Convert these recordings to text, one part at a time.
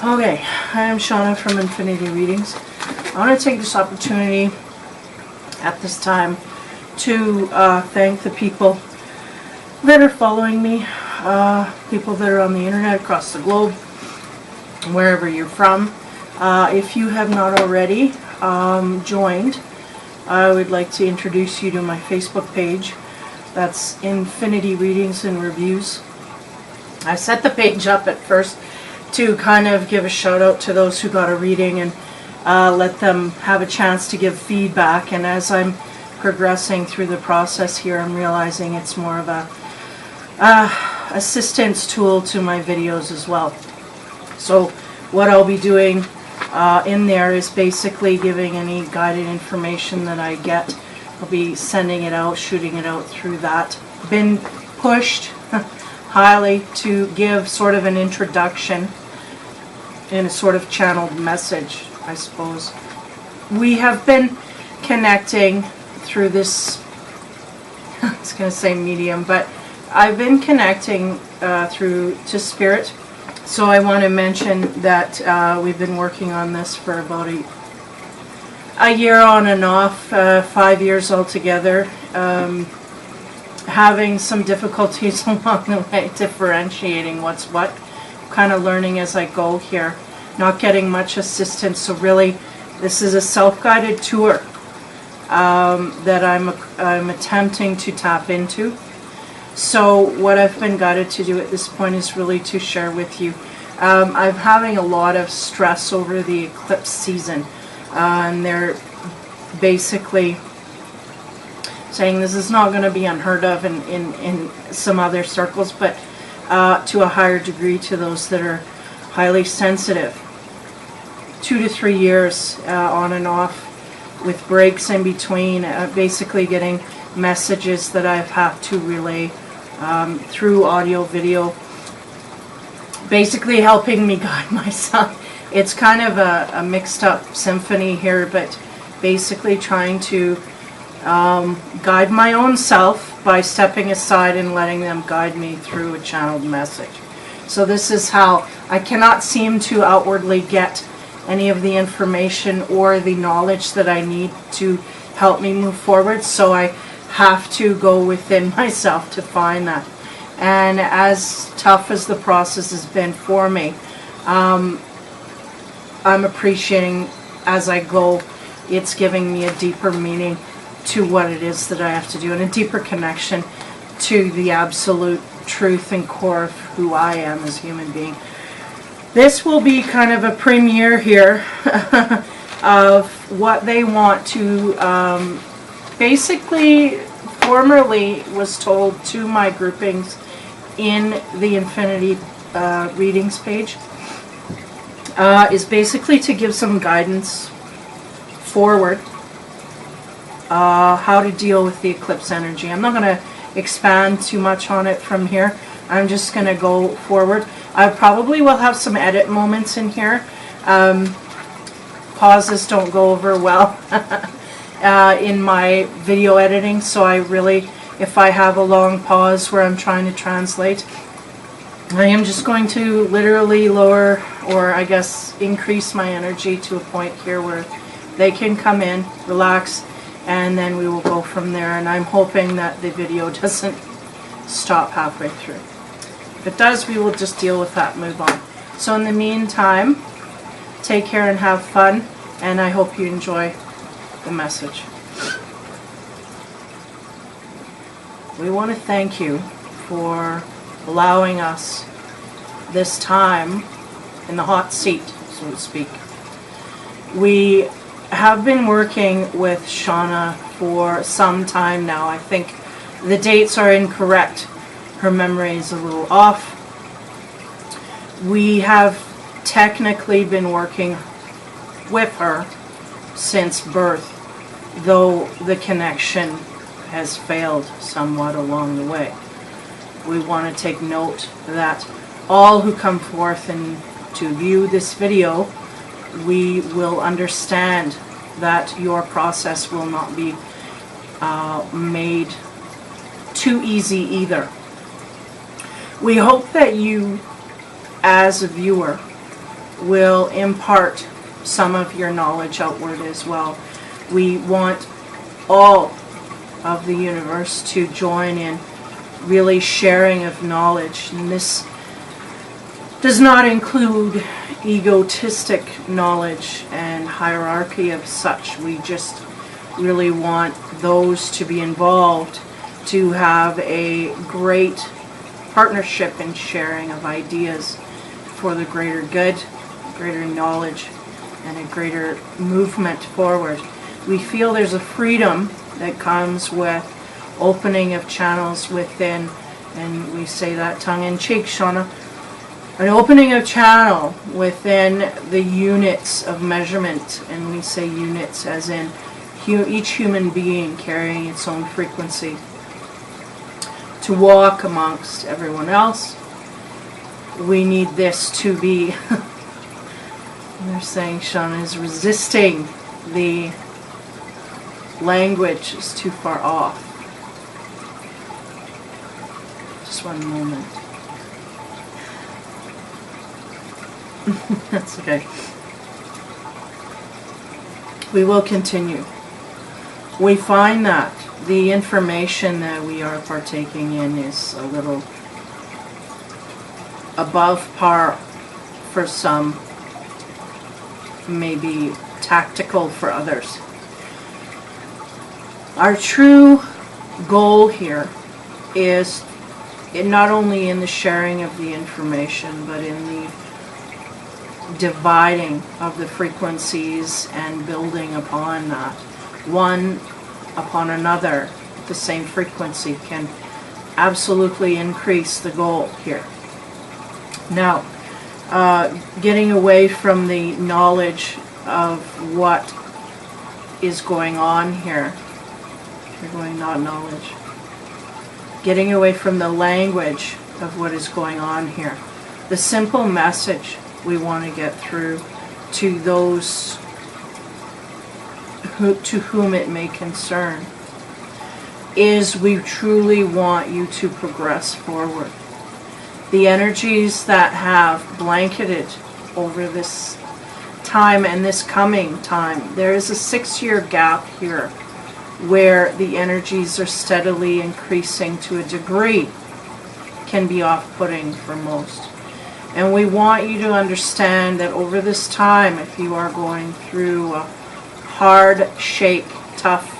Okay, I am Shauna from Infinity Readings. I want to take this opportunity at this time to thank the people that are following me, people that are on the internet across the globe, wherever you're from. If you have not already joined, I would like to introduce you to my Facebook page. That's Infinity Readings and Reviews. I set the page up at first to kind of give a shout out to those who got a reading and let them have a chance to give feedback. And as I'm progressing through the process here, I'm realizing it's more of a assistance tool to my videos as well. So what I'll be doing in there is basically giving any guided information that I get. I'll be sending it out, shooting it out through that. Been pushed highly to give sort of an introduction in a sort of channeled message, I suppose. We have been connecting through this, I was going to say medium, but I've been connecting through to Spirit. So I want to mention that we've been working on this for about a year on and off, 5 years altogether. Having some difficulties along the way differentiating what's what. Kind of learning as I go here, not getting much assistance. So really, this is a self-guided tour that I'm attempting to tap into. So what I've been guided to do at this point is really to share with you. I'm having a lot of stress over the eclipse season, and they're basically saying this is not going to be unheard of in some other circles, but to a higher degree to those that are highly sensitive. 2 to 3 years on and off with breaks in between, basically getting messages that I've had to relay through audio, video, basically helping me guide myself. It's kind of a mixed up symphony here, but basically trying to guide my own self by stepping aside and letting them guide me through a channeled message. So this is how I cannot seem to outwardly get any of the information or the knowledge that I need to help me move forward. So I have to go within myself to find that. And as tough as the process has been for me, I'm appreciating as I go. It's giving me a deeper meaning to what it is that I have to do, and a deeper connection to the absolute truth and core of who I am as a human being. This will be kind of a premiere here of what they want to basically, formerly was told to my groupings in the Infinity Readings page, is basically to give some guidance forward, how to deal with the eclipse energy. I'm not going to expand too much on it from here. I'm just going to go forward. I probably will have some edit moments in here. Pauses don't go over well in my video editing, so I really, if I have a long pause where I'm trying to translate, I am just going to literally lower, or I guess increase my energy to a point here where they can come in, relax, and then we will go from there. And I'm hoping that the video doesn't stop halfway through. If it does, we will just deal with that and move on. So in the meantime, take care and have fun, and I hope you enjoy the message. We want to thank you for allowing us this time in the hot seat, so to speak. We have been working with Shauna for some time now. I think the dates are incorrect. Her memory is a little off. We have technically been working with her since birth, though the connection has failed somewhat along the way. We want to take note that all who come forth and to view this video, we will understand that your process will not be made too easy either. We hope that you, as a viewer, will impart some of your knowledge outward as well. We want all of the universe to join in really sharing of knowledge, and this does not include egotistic knowledge and hierarchy of such. We just really want those to be involved to have a great partnership and sharing of ideas for the greater good, greater knowledge, and a greater movement forward. We feel there's a freedom that comes with opening of channels within, and we say that tongue-in-cheek, Shauna, an opening of channel within the units of measurement, and we say units as in each human being carrying its own frequency, to walk amongst everyone else. We need this to be, they're saying Shauna is resisting the language, is too far off. Just one moment. That's okay. We will continue. We find that the information that we are partaking in is a little above par for some, maybe tactical for others. Our true goal here is not only in the sharing of the information, but in the dividing of the frequencies and building upon that. One upon another, the same frequency can absolutely increase the goal here. Now, getting away from the knowledge of what is going on here, we're going not knowledge, getting away from the language of what is going on here. The simple message we want to get through to those to whom it may concern is we truly want you to progress forward. The energies that have blanketed over this time and this coming time, there is a 6-year gap here where the energies are steadily increasing to a degree can be off-putting for most. And we want you to understand that over this time, if you are going through a hard shake, tough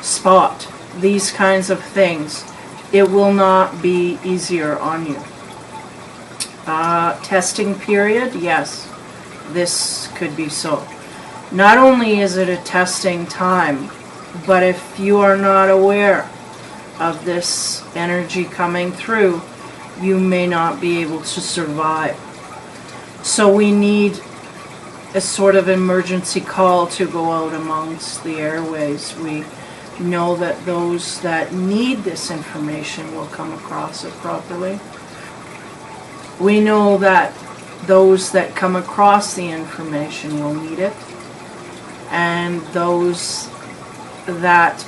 spot, these kinds of things, it will not be easier on you. Testing period, yes, this could be so. Not only is it a testing time, but if you are not aware of this energy coming through, you may not be able to survive. So we need a sort of emergency call to go out amongst the airways. We know that those that need this information will come across it properly. We know that those that come across the information will need it, and those that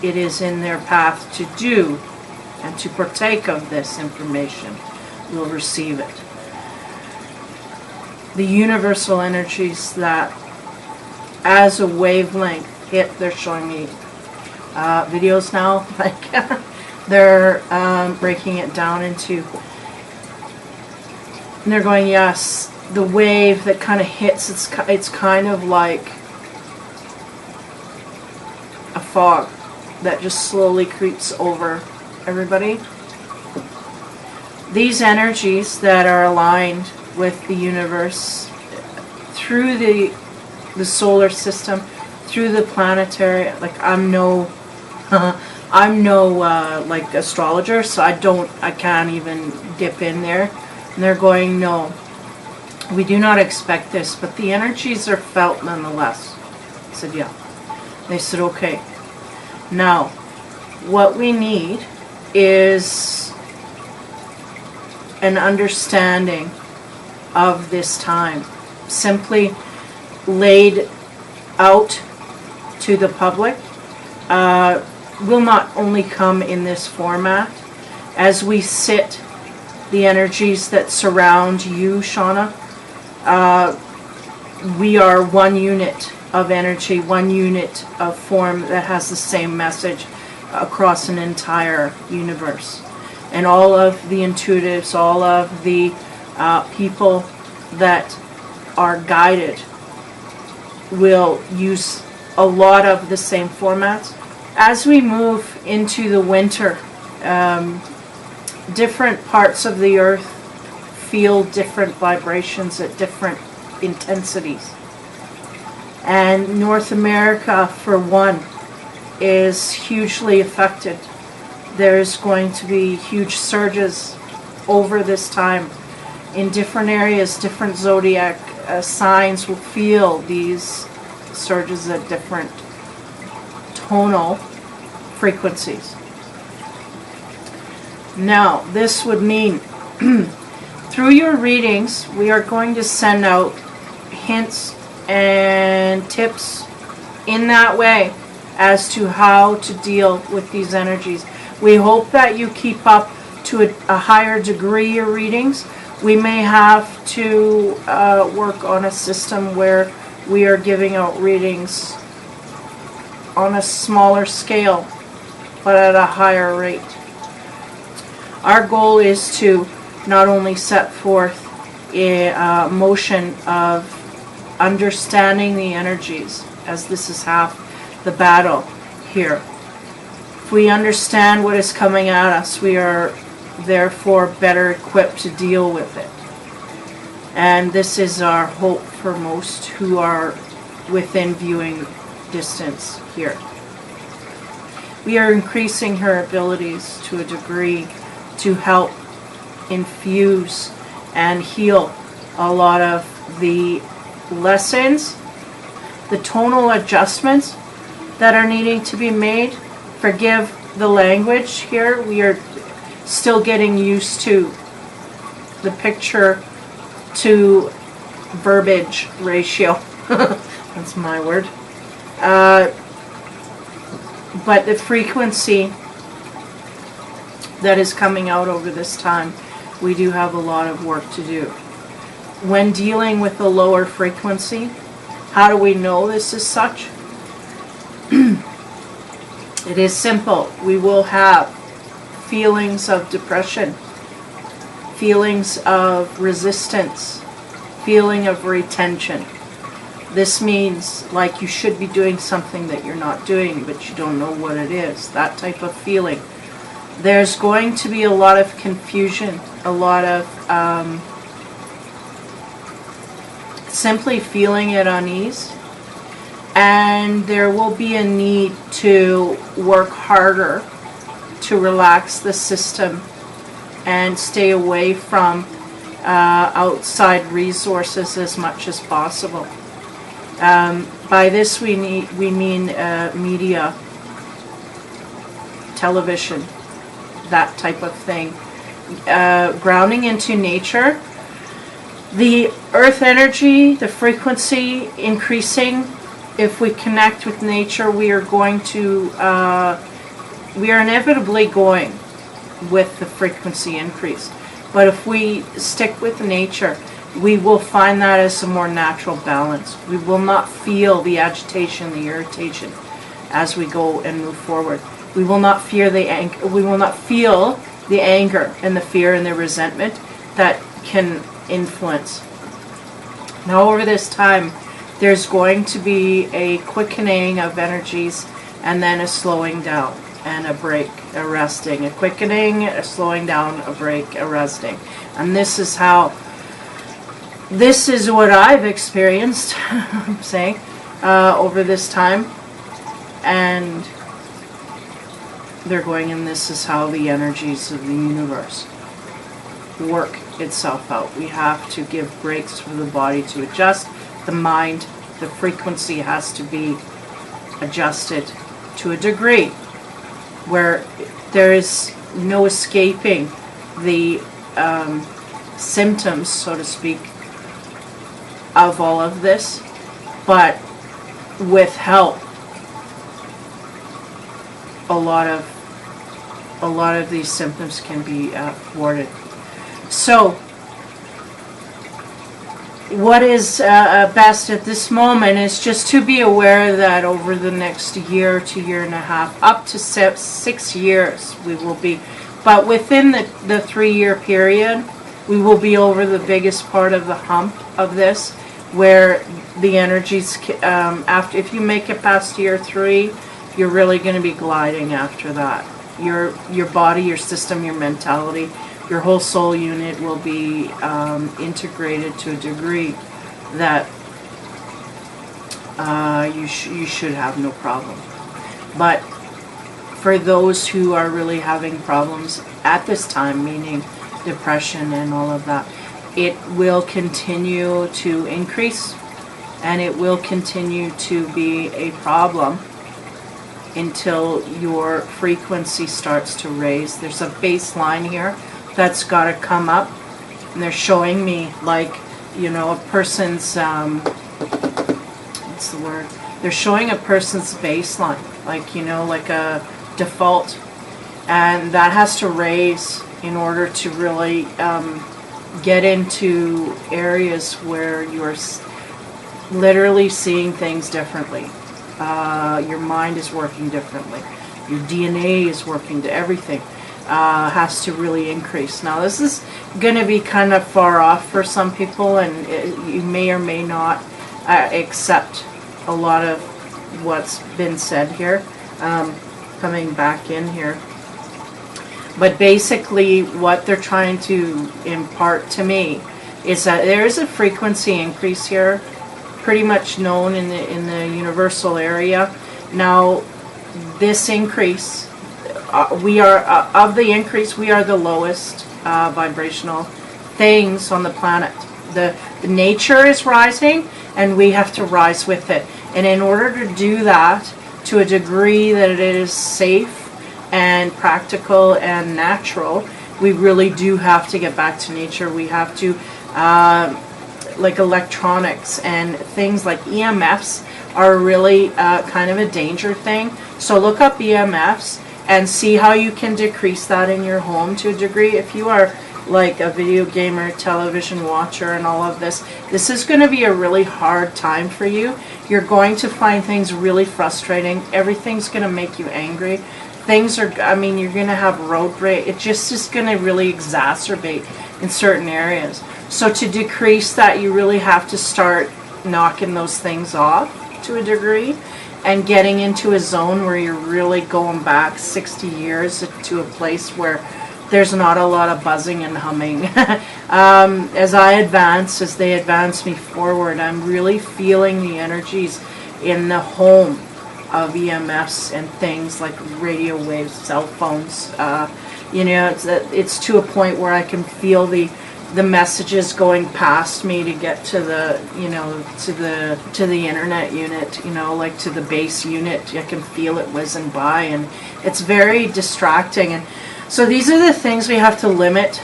it is in their path to do and to partake of this information will receive it. The universal energies that as a wavelength hit, they're showing me videos now, like they're breaking it down into, and they're going, yes, the wave that kind of hits, it's kind of like a fog that just slowly creeps over everybody. These energies that are aligned with the universe through the solar system, through the planetary, like I'm no like astrologer, so I can't even dip in there. And they're going, no, we do not expect this, but the energies are felt nonetheless. I said, yeah. They said, okay. Now, what we need is an understanding of this time, simply laid out to the public, will not only come in this format. As we sit, the energies that surround you, Shauna, We are one unit of energy, one unit of form that has the same message across an entire universe. And all of the intuitives, all of the people that are guided will use a lot of the same formats. As we move into the winter, different parts of the earth feel different vibrations at different intensities. And North America, for one, is hugely affected. There's going to be huge surges over this time in different areas. Different zodiac signs will feel these surges at different tonal frequencies. Now, this would mean through your readings, we are going to send out hints and tips in that way as to how to deal with these energies. We hope that you keep up to a higher degree your readings. We may have to work on a system where we are giving out readings on a smaller scale, but at a higher rate. Our goal is to not only set forth a motion of understanding the energies, as this is half the battle here. If we understand what is coming at us, we are therefore better equipped to deal with it. And this is our hope for most who are within viewing distance here. We are increasing her abilities to a degree to help infuse and heal a lot of the lessons, the tonal adjustments that are needing to be made. Forgive the language here. We are still getting used to the picture to verbiage ratio. That's my word. But the frequency that is coming out over this time, we do have a lot of work to do. When dealing with the lower frequency, how do we know this is such? It is simple. We will have feelings of depression, feelings of resistance, feeling of retention. This means like you should be doing something that you're not doing, but you don't know what it is. That type of feeling. There's going to be a lot of confusion, a lot of simply feeling at unease. And there will be a need to work harder to relax the system and stay away from outside resources as much as possible. By this we mean media, television, that type of thing. Grounding into nature, the earth energy, the frequency increasing. If we connect with nature, we are inevitably going with the frequency increase. But if we stick with nature, we will find that as a more natural balance. We will not feel the agitation, the irritation as we go and move forward. We will not fear we will not feel the anger and the fear and the resentment that can influence. Now over this time, there's going to be a quickening of energies and then a slowing down and a break, a resting, a quickening, a slowing down, a break, a resting. And this is what I've experienced, I'm saying, over this time. And they're going, and this is how the energies of the universe work itself out. We have to give breaks for the body to adjust. The mind, the frequency has to be adjusted to a degree where there is no escaping the symptoms, so to speak, of all of this, but with help, a lot of these symptoms can be thwarted. So what is best at this moment is just to be aware that over the next year to year and a half, up to 6 years, we will be, but within the 3-year period, we will be over the biggest part of the hump of this, where the energies, after, if you make it past year 3, you're really going to be gliding after that. Your body, your system, your mentality, your whole soul unit will be integrated to a degree that you should have no problem. But for those who are really having problems at this time, meaning depression and all of that, it will continue to increase, and it will continue to be a problem until your frequency starts to raise. There's a baseline here that's got to come up, and they're showing me, like, you know, a person's what's the word, they're showing a person's baseline, like, you know, like a default, and that has to raise in order to really get into areas where you're literally seeing things differently. Your mind is working differently. Your DNA is working, to everything has to really increase. Now, this is going to be kind of far off for some people, and you may or may not accept a lot of what's been said here, coming back in here. But basically what they're trying to impart to me is that there is a frequency increase here, pretty much known in the universal area. Now, this increase, we are of the increase, we are the lowest vibrational things on the planet. The nature is rising, and we have to rise with it. And in order to do that to a degree that it is safe and practical and natural, we really do have to get back to nature. We have to, like electronics and things like EMFs are really kind of a danger thing. So look up EMFs and see how you can decrease that in your home to a degree. If you are like a video gamer, television watcher, and all of this, this is going to be a really hard time for you. You're going to find things really frustrating. Everything's going to make you angry. Things are, I mean, you're going to have road rage. It just is going to really exacerbate in certain areas. So to decrease that, you really have to start knocking those things off to a degree and getting into a zone where you're really going back 60 years to a place where there's not a lot of buzzing and humming. As I advance, as they advance me forward, I'm really feeling the energies in the home of EMFs and things like radio waves, cell phones. You know, it's to a point where I can feel the messages going past me to get to the, you know, to the internet unit, you know, like to the base unit. I can feel it whizzing by, and it's very distracting. And so these are the things we have to limit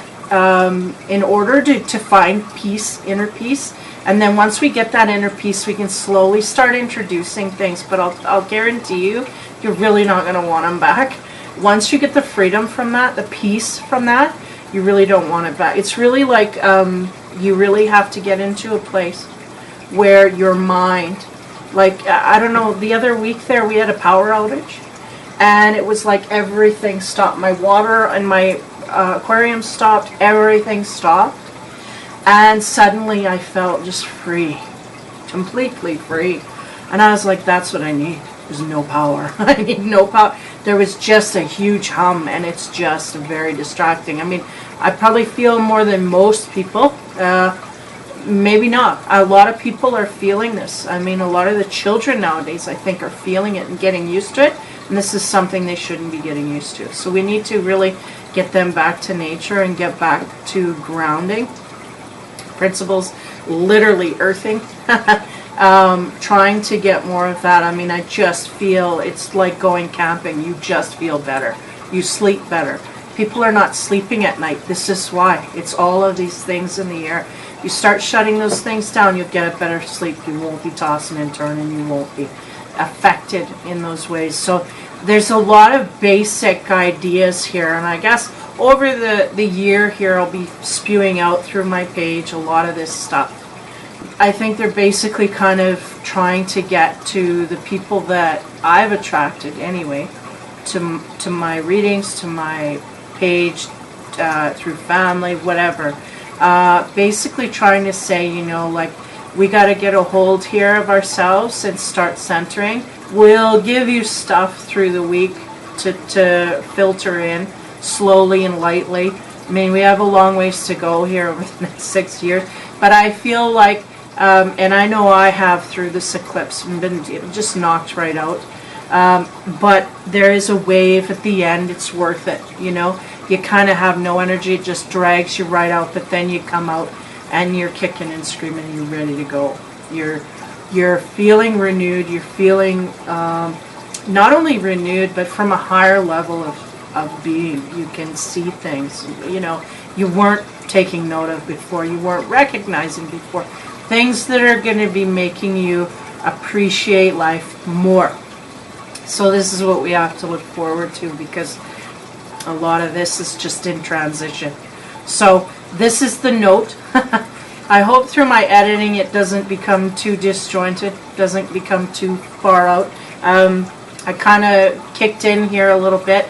in order to find peace, inner peace. And then once we get that inner peace, we can slowly start introducing things. But I'll guarantee you, you're really not going to want them back. Once you get the freedom from that, the peace from that, you really don't want it back. It's really like you really have to get into a place where your mind, like, I don't know, the other week there we had a power outage, and it was like everything stopped. My water and my aquarium stopped, everything stopped. And suddenly I felt just free, completely free. And I was like, that's what I need. There's no power. I need no power. There was just a huge hum, and it's just very distracting. I mean, I probably feel more than most people. Maybe not. A lot of people are feeling this. I mean, a lot of the children nowadays, I think, are feeling it and getting used to it. And this is something they shouldn't be getting used to. So we need to really get them back to nature and get back to grounding principles, literally earthing, trying to get more of that. I mean, I just feel it's like going camping. You just feel better. You sleep better. People are not sleeping at night. This is why. It's all of these things in the air. You start shutting those things down, you'll get a better sleep. You won't be tossing and turning. You won't be affected in those ways. So there's a lot of basic ideas here, and I guess over the year here I'll be spewing out through my page a lot of this stuff. I think they're basically kind of trying to get to the people that I've attracted anyway, to my readings, to my page, through family, whatever. Basically trying to say, you know, like, we got to get a hold here of ourselves and start centering. We'll give you stuff through the week to filter in slowly and lightly. I mean, we have a long ways to go here over the next 6 years, but I feel like, and I know I have through this eclipse, been just knocked right out. But there is a wave at the end. It's worth it, you know. You kind of have no energy. It just drags you right out, but then you come out and you're kicking and screaming and you're ready to go. You're feeling renewed. You're feeling not only renewed, but from a higher level of being. You can see things, you know, you weren't taking note of before. You weren't recognizing before. Things that are going to be making you appreciate life more. So this is what we have to look forward to, because a lot of this is just in transition. So this is the note. I hope through my editing it doesn't become too disjointed, doesn't become too far out. I kind of kicked in here a little bit.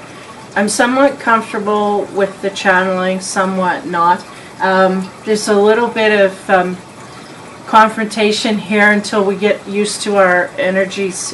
I'm somewhat comfortable with the channeling, somewhat not. There's a little bit of confrontation here until we get used to our energies.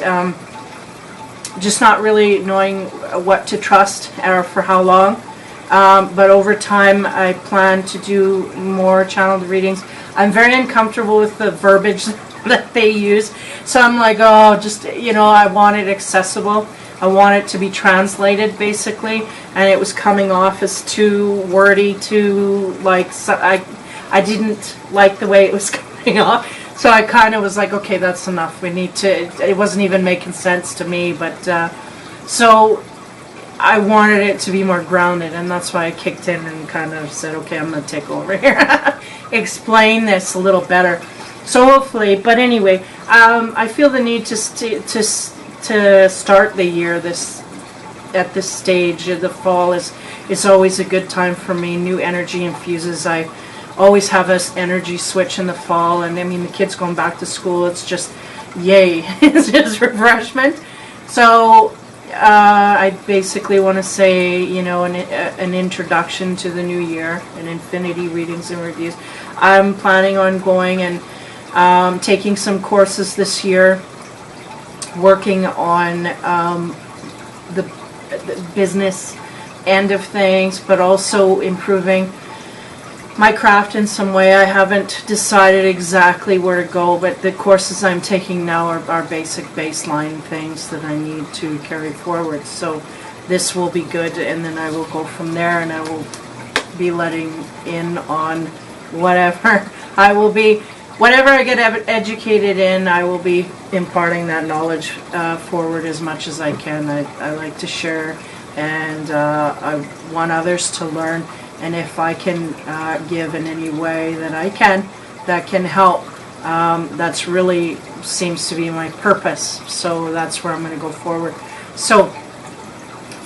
Just not really knowing what to trust or for how long. But over time, I plan to do more channeled readings. I'm very uncomfortable with the verbiage that they use. So I'm like, oh, just, you know, I want it accessible. I want it to be translated, basically. And it was coming off as too wordy, too, like, so I didn't like the way it was coming off. So I kind of was like, okay, that's enough. We need to, it wasn't even making sense to me, but, so I wanted it to be more grounded, and that's why I kicked in and kind of said, okay, I'm going to take over here, explain this a little better. So hopefully, but anyway, I feel the need to start the year at this stage. The fall is always a good time for me. New energy infuses. I always have an energy switch in the fall, and I mean, the kids going back to school, it's just yay. It's just refreshment. So I basically want to say, you know, an introduction to the new year, an infinity readings and reviews. I'm planning on going and taking some courses this year, working on the business end of things, but also improving my craft in some way. I haven't decided exactly where to go, but the courses I'm taking now are basic baseline things that I need to carry forward. So this will be good, and then I will go from there, and I will be letting in on whatever whatever I get educated in, I will be imparting that knowledge forward as much as I can. I like to share, and I want others to learn. And if I can give in any way that I can, that can help, that's really seems to be my purpose. So that's where I'm going to go forward. So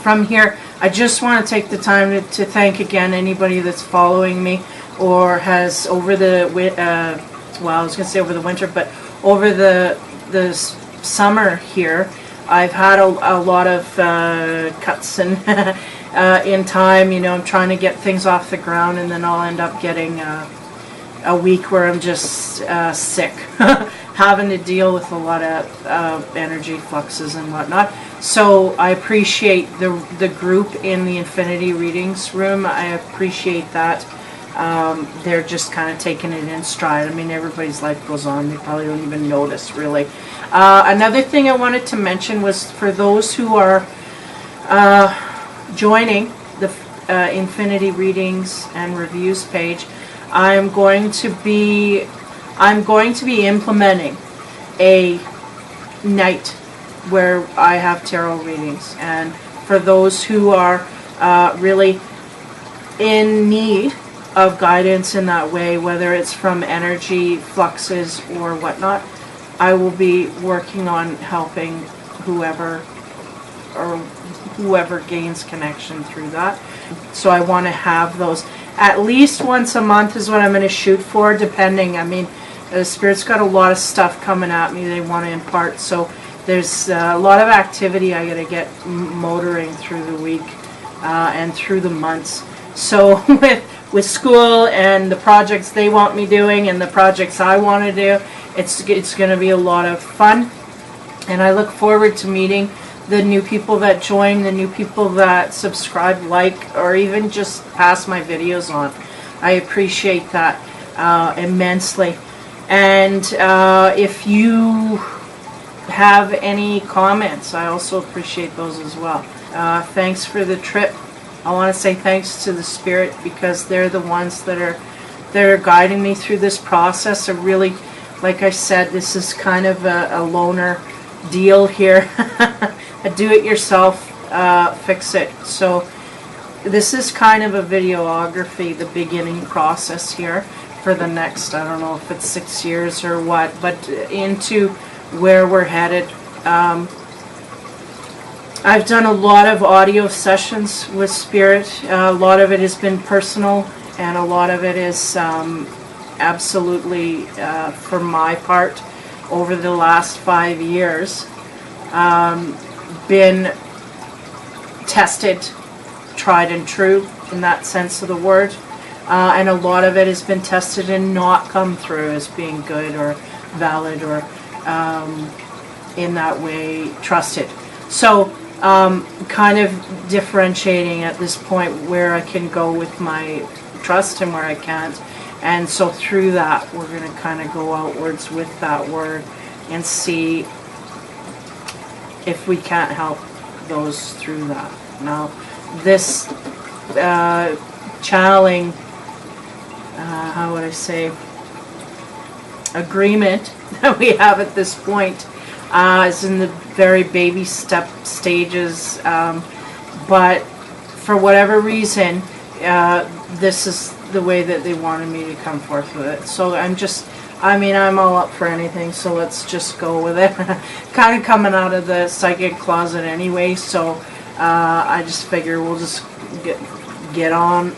from here, I just want to take the time to thank again anybody that's following me or has over the, well, I was going to say over the winter, but over the summer here, I've had a lot of cuts and in time. You know, I'm trying to get things off the ground, and then I'll end up getting a week where I'm just sick, having to deal with a lot of energy fluxes and whatnot. So I appreciate the group in the Infinity Readings room. I appreciate that. They're just kind of taking it in stride. I mean, everybody's life goes on. They probably don't even notice, really. Another thing I wanted to mention was for those who are joining the Infinity Readings and Reviews page, I'm going to be implementing a night where I have tarot readings, and for those who are really in need of guidance in that way, whether it's from energy fluxes or whatnot, I will be working on helping whoever gains connection through that. So I want to have those at least once a month is what I'm going to shoot for, depending. I mean, The Spirit's got a lot of stuff coming at me they want to impart, so there's a lot of activity I got to get motoring through the week and through the months. So with school and the projects they want me doing and the projects I want to do, it's going to be a lot of fun. And I look forward to meeting the new people that join, the new people that subscribe, like, or even just pass my videos on. I appreciate that immensely. And if you have any comments, I also appreciate those as well. Thanks for the trip. I want to say thanks to the Spirit, because they're the ones that are guiding me through this process. I really, like I said, this is kind of a loner deal here. A do-it-yourself, fix it. So this is kind of a videography, the beginning process here for the next, I don't know if it's 6 years or what, but into where we're headed. I've done a lot of audio sessions with Spirit. A lot of it has been personal, and a lot of it is absolutely, for my part, over the last 5 years, been tested, tried and true in that sense of the word. And a lot of it has been tested and not come through as being good or valid or in that way trusted. So kind of differentiating at this point where I can go with my trust and where I can't. And so through that, we're going to kind of go outwards with that word and see if we can't help those through that. Now, this channeling, how would I say, agreement that we have at this point is in the very baby step stages, but for whatever reason, this is the way that they wanted me to come forth with it. So I'm all up for anything, so let's just go with it. Kind of coming out of the psychic closet anyway, so I just figure we'll just get on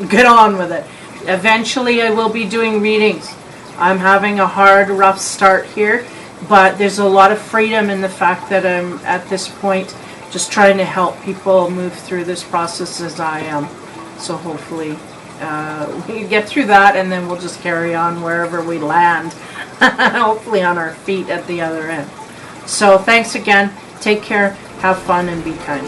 with it. Eventually I will be doing readings. I'm having a hard, rough start here, but there's a lot of freedom in the fact that I'm at this point just trying to help people move through this process as I am. So hopefully we get through that, and then we'll just carry on wherever we land, hopefully on our feet at the other end. So thanks again. Take care, have fun, and be kind.